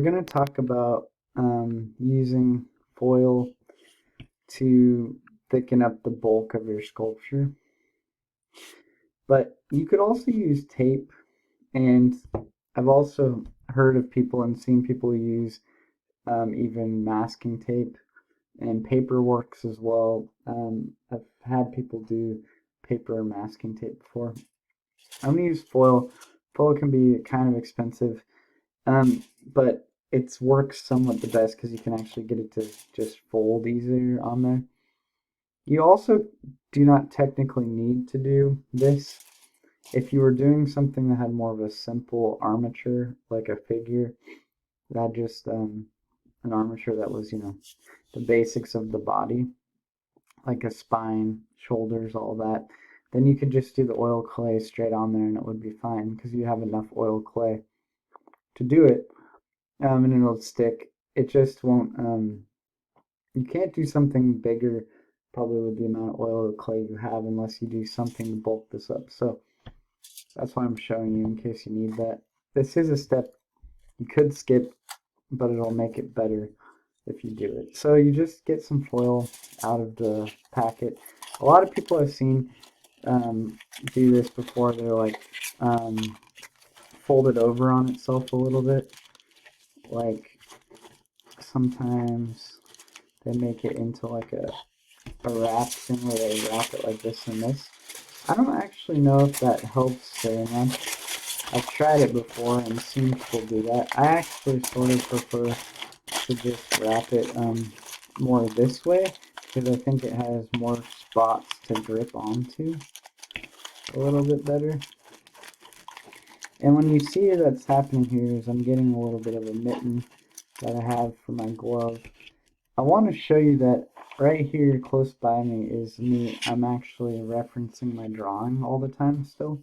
going to talk about using foil to thicken up the bulk of your sculpture. But you could also use tape, and I've also heard of people and seen people use even masking tape, and paper works as well. I've had people do paper masking tape before. I'm going to use foil. Foil can be kind of expensive, but it works somewhat the best because you can actually get it to just fold easier on there. You also do not technically need to do this. If you were doing something that had more of a simple armature, like a figure, that just an armature that was, the basics of the body, like a spine, shoulders, all that, then you could just do the oil clay straight on there and it would be fine because you have enough oil clay to do it, and it'll stick. It just won't, you can't do something bigger probably with the amount of oil or clay you have unless you do something to bulk this up. So that's why I'm showing you in case you need that. This is a step you could skip, but it'll make it better if you do it. So you just get some foil out of the packet. A lot of people I've seen do this before. They're like fold it over on itself a little bit. Like sometimes they make it into like a wrap thing where they wrap it like this and this. I don't actually know if that helps very much. I've tried it before and seen people do that. I actually sort of prefer to just wrap it more this way because I think it has more spots to grip onto a little bit better. And when you see that's happening here is I'm getting a little bit of a mitten that I have for my glove. I want to show you that right here close by me is me. I'm actually referencing my drawing all the time still.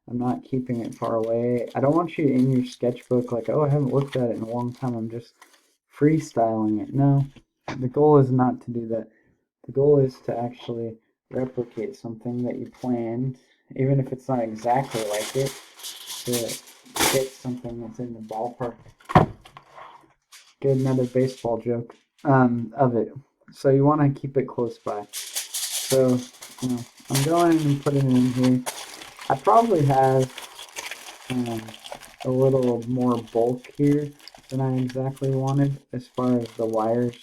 I'm not keeping it far away. I don't want you in your sketchbook like, oh, I haven't looked at it in a long time. I'm just freestyling it. No, the goal is not to do that. The goal is to actually replicate something that you planned, even if it's not exactly like it, to get something that's in the ballpark. Get another baseball joke of it. So you want to keep it close by. So, I'm going and putting it in here. I probably have a little more bulk here than I exactly wanted as far as the wires.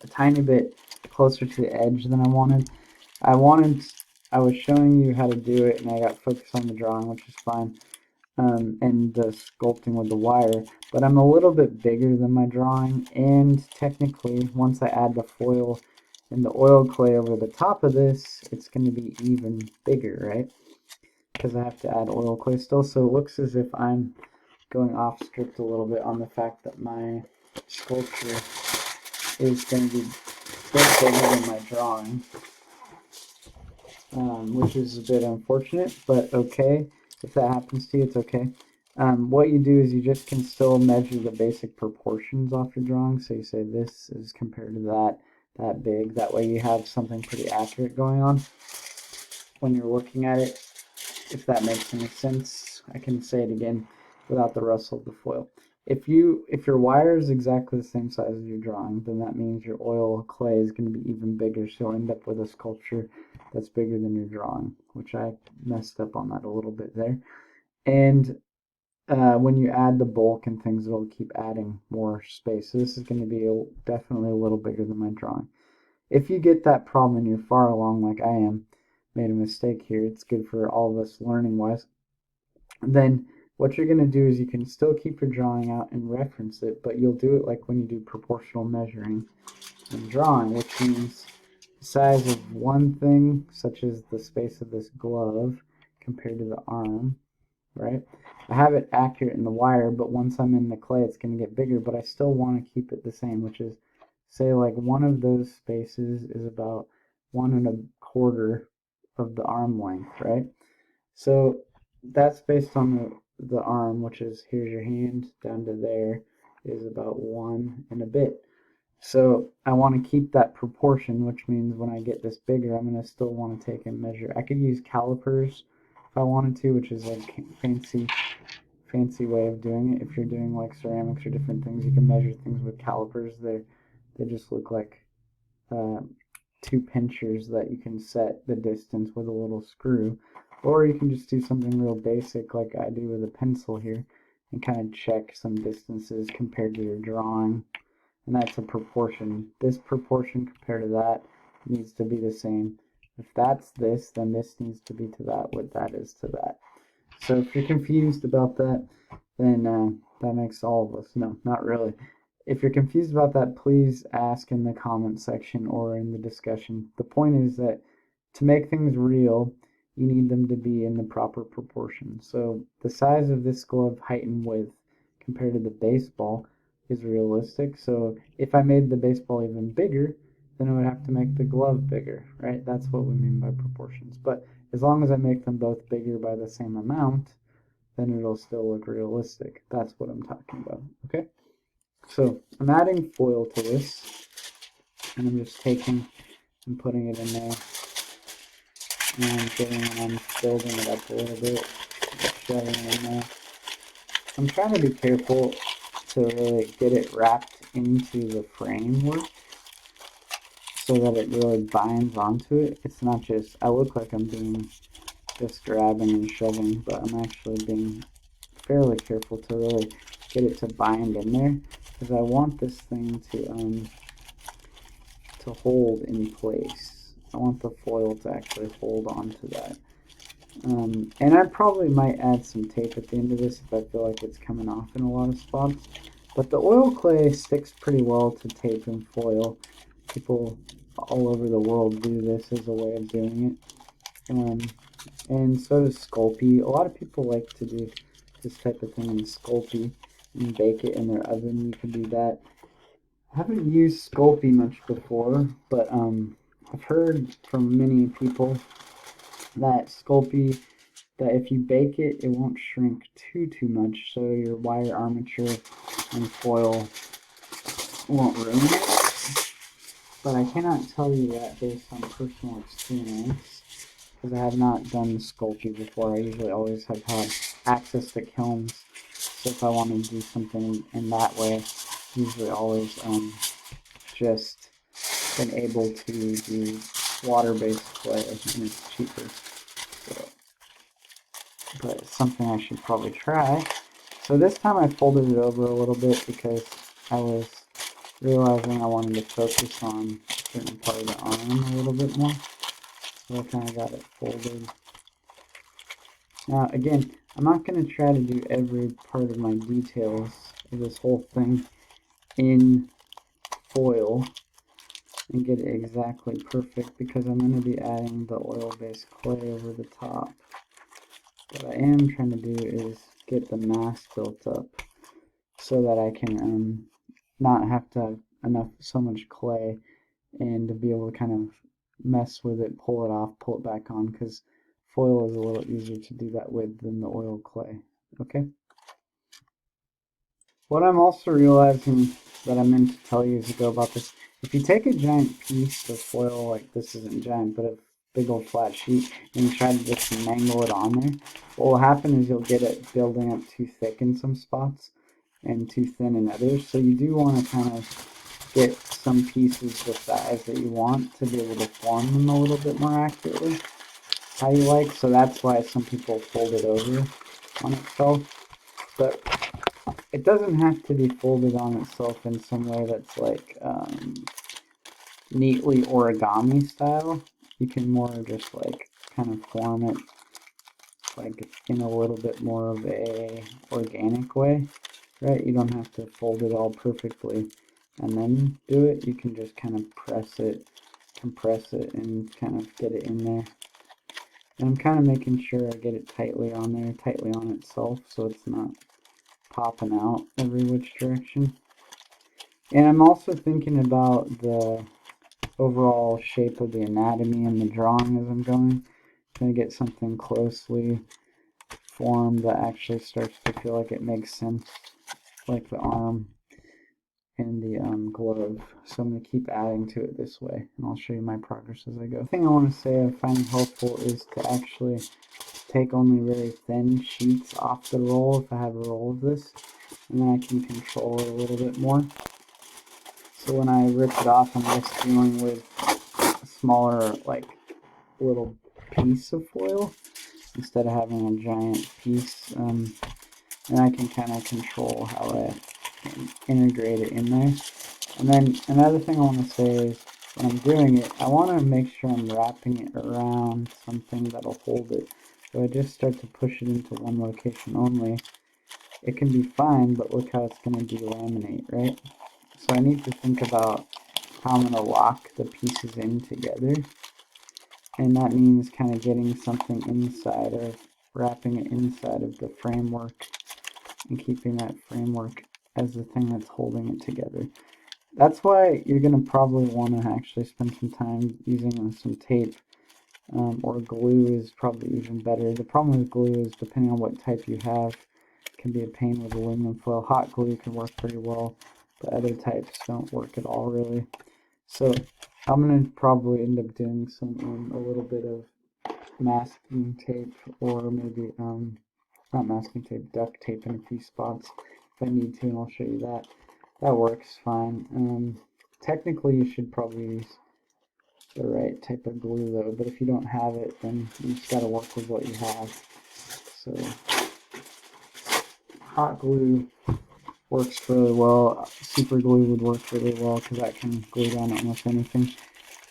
A tiny bit closer to the edge than I wanted. I was showing you how to do it and I got focused on the drawing, which is fine, and the sculpting with the wire, but I'm a little bit bigger than my drawing, and technically once I add the foil and the oil clay over the top of this, it's going to be even bigger, right? Because I have to add oil clay still, so it looks as if I'm going off script a little bit on the fact that my sculpture is going to be bigger than my drawing, which is a bit unfortunate, but okay. If that happens to you, it's okay. What you do is you just can still measure the basic proportions off your drawing. So you say this is compared to that big. That way you have something pretty accurate going on when you're looking at it. If that makes any sense, I can say it again without the rustle of the foil. If your wire is exactly the same size as your drawing, then that means your oil clay is going to be even bigger, so you'll end up with a sculpture that's bigger than your drawing, which I messed up on that a little bit there. And when you add the bulk and things, it'll keep adding more space. So this is going to be definitely a little bigger than my drawing. If you get that problem and you're far along like I am, made a mistake here, it's good for all of us learning wise, then what you're going to do is you can still keep your drawing out and reference it, but you'll do it like when you do proportional measuring and drawing, which means the size of one thing, such as the space of this glove compared to the arm, right? I have it accurate in the wire, but once I'm in the clay, it's going to get bigger, but I still want to keep it the same, which is, say, like one of those spaces is about 1.25 of the arm length, right? So that's based on the arm, which is, here's your hand, down to there is about 1 and a bit. So I want to keep that proportion, which means when I get this bigger, I'm going to still want to take and measure. I could use calipers if I wanted to, which is like fancy fancy way of doing it. If you're doing like ceramics or different things, you can measure things with calipers. They just look like uh, two pinchers that you can set the distance with a little screw. Or you can just do something real basic like I do with a pencil here and kind of check some distances compared to your drawing. And that's a proportion. This proportion compared to that needs to be the same. If that's this, then this needs to be to that, what that is to that. So if you're confused about that, then that makes all of us. No, not really. If you're confused about that, please ask in the comment section or in the discussion. The point is that to make things real, you need them to be in the proper proportion. So the size of this glove, height and width compared to the baseball is realistic. So if I made the baseball even bigger, then I would have to make the glove bigger, right? That's what we mean by proportions. But as long as I make them both bigger by the same amount, then it'll still look realistic. That's what I'm talking about, okay? So I'm adding foil to this, and I'm just taking and putting it in there, and I'm building it up a little bit, shoving it in there. I'm trying to be careful to really get it wrapped into the framework so that it really binds onto it. It's not just, I look like I'm being just grabbing and shoving, but I'm actually being fairly careful to really get it to bind in there, because I want this thing to hold in place. I want the foil to actually hold on to that. And I probably might add some tape at the end of this if I feel like it's coming off in a lot of spots. But the oil clay sticks pretty well to tape and foil. People all over the world do this as a way of doing it. And so does Sculpey. A lot of people like to do this type of thing in Sculpey and bake it in their oven. You can do that. I haven't used Sculpey much before, but I've heard from many people that Sculpey, that if you bake it, it won't shrink too much, so your wire armature and foil won't ruin it. But I cannot tell you that based on personal experience, because I have not done Sculpey before. I usually always have had access to kilns, so if I want to do something in that way, usually always just been able to do water-based clay, and it's cheaper. So, but it's something I should probably try. So this time I folded it over a little bit because I was realizing I wanted to focus on a certain part of the arm a little bit more. So I kind of got it folded. Now again, I'm not going to try to do every part of my details of this whole thing in foil and get it exactly perfect, because I'm going to be adding the oil-based clay over the top. What I am trying to do is get the mass built up so that I can not have to have so much clay and to be able to kind of mess with it, pull it off, pull it back on, because foil is a little easier to do that with than the oil clay. Okay? What I'm also realizing that I meant to tell you ago about this, if you take a giant piece of foil, like this isn't giant, but a big old flat sheet, and you try to just mangle it on there, what will happen is you'll get it building up too thick in some spots and too thin in others. So you do want to kind of get some pieces the size that you want to be able to form them a little bit more accurately, how you like. So that's why some people fold it over on itself. But it doesn't have to be folded on itself in some way that's like neatly origami style. You can more just like kind of form it like in a little bit more of a organic way, right? You don't have to fold it all perfectly and then do it. You can just kind of press it, compress it, and kind of get it in there. And I'm kind of making sure I get it tightly on there, tightly on itself, so it's not popping out every which direction. And I'm also thinking about the overall shape of the anatomy and the drawing as I'm going. Trying to get something closely formed that actually starts to feel like it makes sense, like the arm and the glove. So I'm going to keep adding to it this way, and I'll show you my progress as I go. The thing I want to say I find helpful is to actually take only very thin sheets off the roll if I have a roll of this, and then I can control it a little bit more. So when I rip it off, I'm just dealing with a smaller, like, little piece of foil instead of having a giant piece. And I can kind of control how I integrate it in there. And then another thing I want to say is when I'm doing it, I want to make sure I'm wrapping it around something that'll hold it. So I just start to push it into one location only. It can be fine, but look how it's going to delaminate, right? So I need to think about how I'm going to lock the pieces in together. And that means kind of getting something inside of, wrapping it inside of the framework and keeping that framework as the thing that's holding it together. That's why you're going to probably want to actually spend some time using some tape, or glue is probably even better. The problem with glue is, depending on what type you have, it can be a pain with aluminum foil. Hot glue can work pretty well, but other types don't work at all, really. So I'm going to probably end up doing some a little bit of masking tape, or maybe not masking tape, duct tape in a few spots if I need to, and I'll show you that. That works fine. Technically you should probably use the right type of glue though, but if you don't have it, then you just gotta work with what you have. So hot glue works really well. Super glue would work really well because that can glue down almost anything.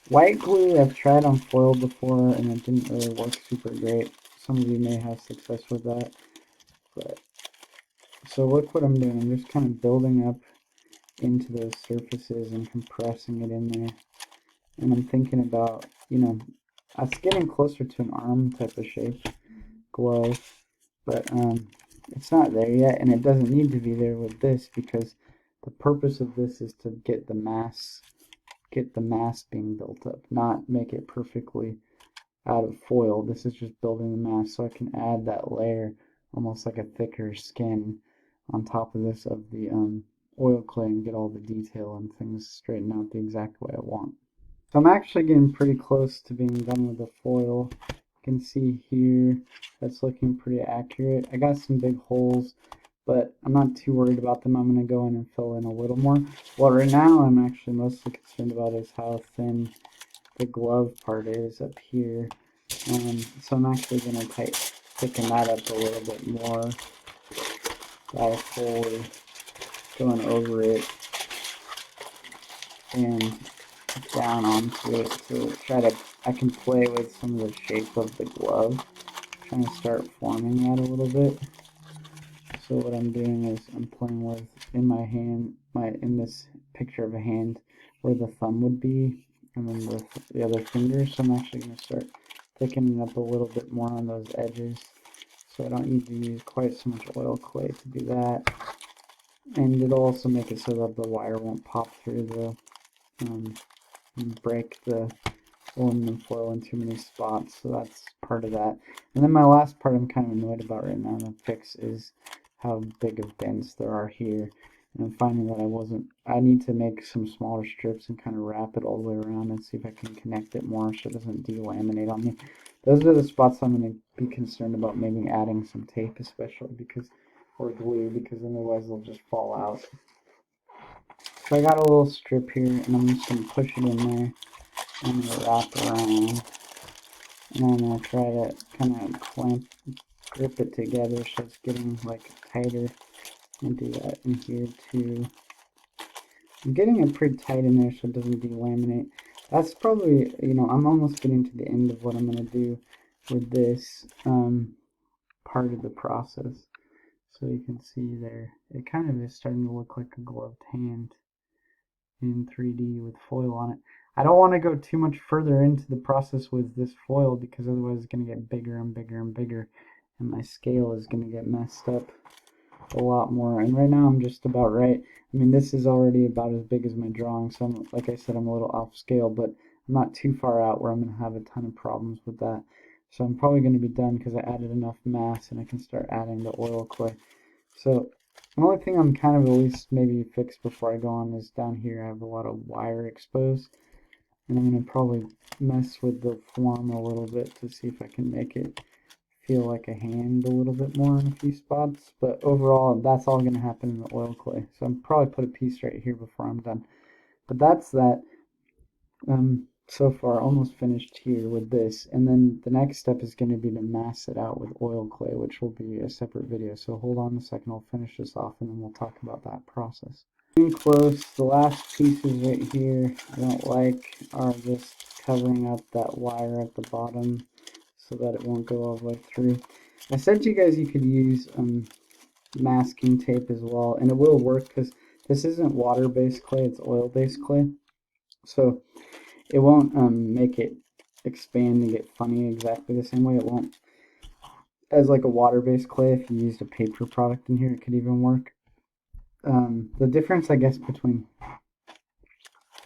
White glue I've tried on foil before and it didn't really work super great. Some of you may have success with that. But so look what I'm doing. I'm just kind of building up into those surfaces and compressing it in there. And I'm thinking about, it's getting closer to an arm type of shape, glove, but it's not there yet, and it doesn't need to be there with this because the purpose of this is to get the mass being built up, not make it perfectly out of foil. This is just building the mass so I can add that layer, almost like a thicker skin on top of this of the oil clay, and get all the detail and things straightened out the exact way I want. So I'm actually getting pretty close to being done with the foil. You can see here that's looking pretty accurate. I got some big holes, but I'm not too worried about them. I'm going to go in and fill in a little more. What right now I'm actually mostly concerned about is how thin the glove part is up here. So I'm actually going to thicken that up a little bit more by fully going over it and down onto it to try to, I can play with some of the shape of the glove, trying to start forming that a little bit. So what I'm doing is I'm playing with, in my hand, in this picture of a hand, where the thumb would be, and then with the other finger. So I'm actually going to start thickening up a little bit more on those edges. So I don't need to use quite so much oil clay to do that. And it'll also make it so that the wire won't pop through the, and break the aluminum foil in too many spots. So that's part of that. And then my last part I'm kind of annoyed about right now to fix is how big of dents there are here. And I'm finding that I need to make some smaller strips and kind of wrap it all the way around and see if I can connect it more so it doesn't delaminate on me. Those are the spots I'm going to be concerned about maybe adding some tape, especially or glue, because otherwise they'll just fall out. So I got a little strip here, and I'm just going to push it in there. I'm going to wrap around, and I'm going to try to kind of grip it together so it's getting like tighter, and do that in here too. I'm getting it pretty tight in there so it doesn't delaminate. That's probably, I'm almost getting to the end of what I'm going to do with this part of the process. So you can see there, it kind of is starting to look like a gloved hand in 3D with foil on it. I don't want to go too much further into the process with this foil because otherwise it's going to get bigger and bigger and bigger, and my scale is going to get messed up a lot more. And right now I'm just about right. I mean, this is already about as big as my drawing, so like I said, I'm a little off scale, but I'm not too far out where I'm going to have a ton of problems with that. So I'm probably going to be done because I added enough mass and I can start adding the oil clay. So the only thing I'm kind of at least maybe fix before I go on is down here I have a lot of wire exposed, and I'm going to probably mess with the form a little bit to see if I can make it feel like a hand a little bit more in a few spots, but overall that's all going to happen in the oil clay. So I'm probably put a piece right here before I'm done. But that's that. So far almost finished here with this, and then the next step is going to be to mass it out with oil clay, which will be a separate video. So hold on a second, I'll finish this off and then we'll talk about that process. Getting close, the last pieces right here I don't like are just covering up that wire at the bottom so that it won't go all the way through. I said to you guys you could use masking tape as well, and it will work because this isn't water-based clay, it's oil-based clay. So it won't make it expand and get funny exactly the same way. It won't, as like a water-based clay, if you used a paper product in here, it could even work. The difference, I guess, between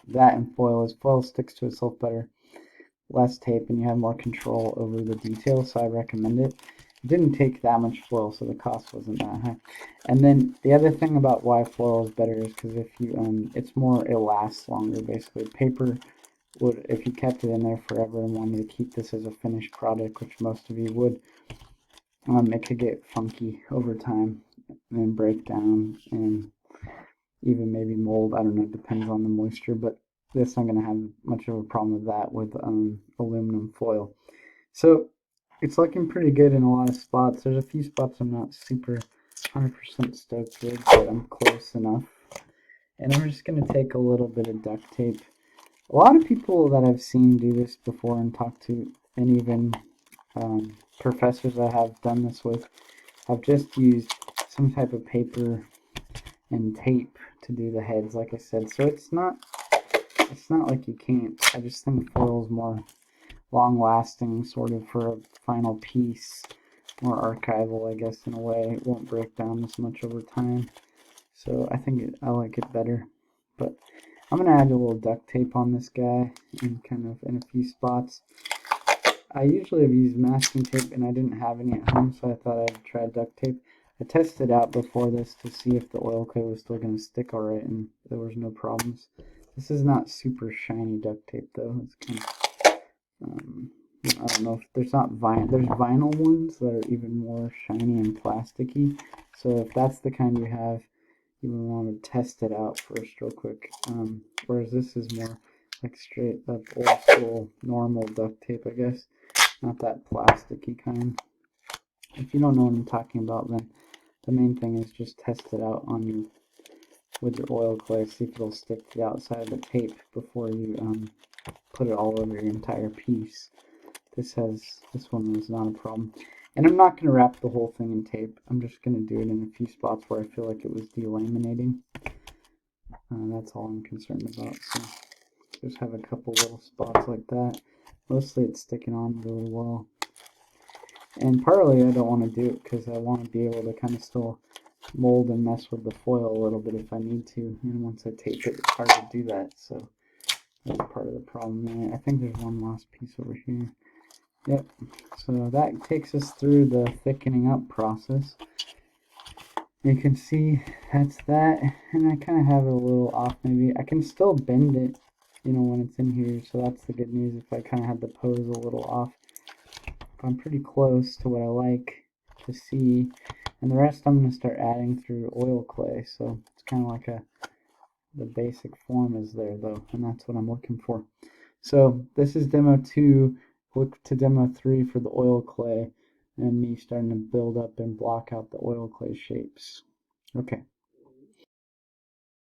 that and foil is foil sticks to itself better, less tape, and you have more control over the details, so I recommend it. It didn't take that much foil, so the cost wasn't that high. And then the other thing about why foil is better is because if you, it's more, it lasts longer, basically. Paper would, if you kept it in there forever and wanted to keep this as a finished product, which most of you would, it could get funky over time and break down and even maybe mold. I don't know, it depends on the moisture, but it's not going to have much of a problem with that with aluminum foil. So it's looking pretty good in a lot of spots. There's a few spots I'm not super 100% stoked with, but I'm close enough. And I'm just going to take a little bit of duct tape. A lot of people that I've seen do this before and talked to, and even professors I have done this with, have just used some type of paper and tape to do the heads, like I said. So it's not like you can't. I just think foil is more long-lasting, sort of, for a final piece, more archival, I guess, in a way. It won't break down as much over time. So I think I like it better. But I'm going to add a little duct tape on this guy and kind of in a few spots. I usually have used masking tape and I didn't have any at home, so I thought I'd try duct tape. I tested out before this to see if the oil clay was still going to stick alright, and there was no problems. This is not super shiny duct tape though. It's kind of, I don't know if there's not vinyl. There's vinyl ones that are even more shiny and plasticky. So if that's the kind you have, you would want to test it out first real quick. Whereas this is more like straight up old school normal duct tape, I guess. Not that plasticky kind. If you don't know what I'm talking about, then the main thing is just test it out on you with your oil clay, see if it'll stick to the outside of the tape before you put it all over your entire piece. This one was not a problem. And I'm not going to wrap the whole thing in tape. I'm just going to do it in a few spots where I feel like it was delaminating. That's all I'm concerned about. So just have a couple little spots like that. Mostly it's sticking on really well. And partly I don't want to do it because I want to be able to kind of still mold and mess with the foil a little bit if I need to. And once I tape it, it's hard to do that. So that's part of the problem there. I think there's one last piece over here. Yep. So that takes us through the thickening up process. You can see that's that. And I kind of have it a little off maybe. I can still bend it, you know, when it's in here. So that's the good news if I kind of had the pose a little off. I'm pretty close to what I like to see, and the rest I'm going to start adding through oil clay. So it's kind of like the basic form is there though, and that's what I'm looking for. So this is demo 2. Look to demo 3 for the oil clay and me starting to build up and block out the oil clay shapes. Okay.